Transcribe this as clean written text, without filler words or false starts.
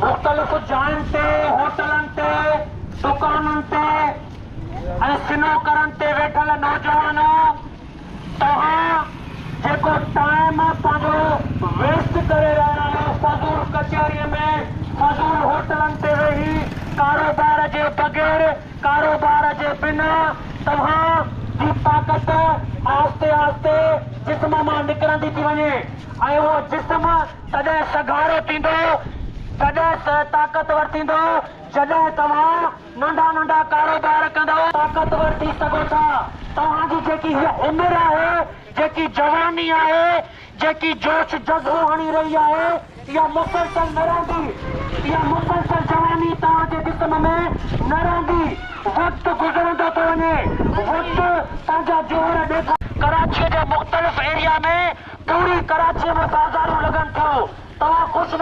मुख़्तलिफ़ जायुनि ते, होटलनि ते, दुकाननि ते ऐं स्नूकरनि ते वेठल नौजवान, तव्हां जेको टाइम पंहिंजो वेस्ट करे रहिया आहियो फज़ूल कचहरीअ में, फज़ूल होटलनि ते वेही, कारोबार जे बग़ैर, कारोबार जे बिना तव्हां जी ताक़त आहिस्ते आहिस्ते जिस्म मां निकिरंदी थी वञे ऐं उहो जिस्म तॾहिं सघारो थींदो, तॾहिं ताक़तवर थींदो जॾहिं तव्हां नंढा नंढा कारोबार कंदव, ताक़तवर थी सघो था। तव्हांजी जेकी हीअ उमिरि आहे, जेकी जवानी आहे, जेकी जोश जज़्बो हणी रही आहे, इहा मुसलसल न रहंदी, इहा मुसलसल जवानी तव्हांजे जिस्म में न रहंदी। वक़्तु गुज़रंदो थो वञे, वक़्तु पंहिंजा जोर ॾेखार। कराचीअ जे मुख़्तलिफ़ एरिया में पूरी कराचीअ में बाज़ारूं लॻनि थियूं। तव्हां ख़ुशि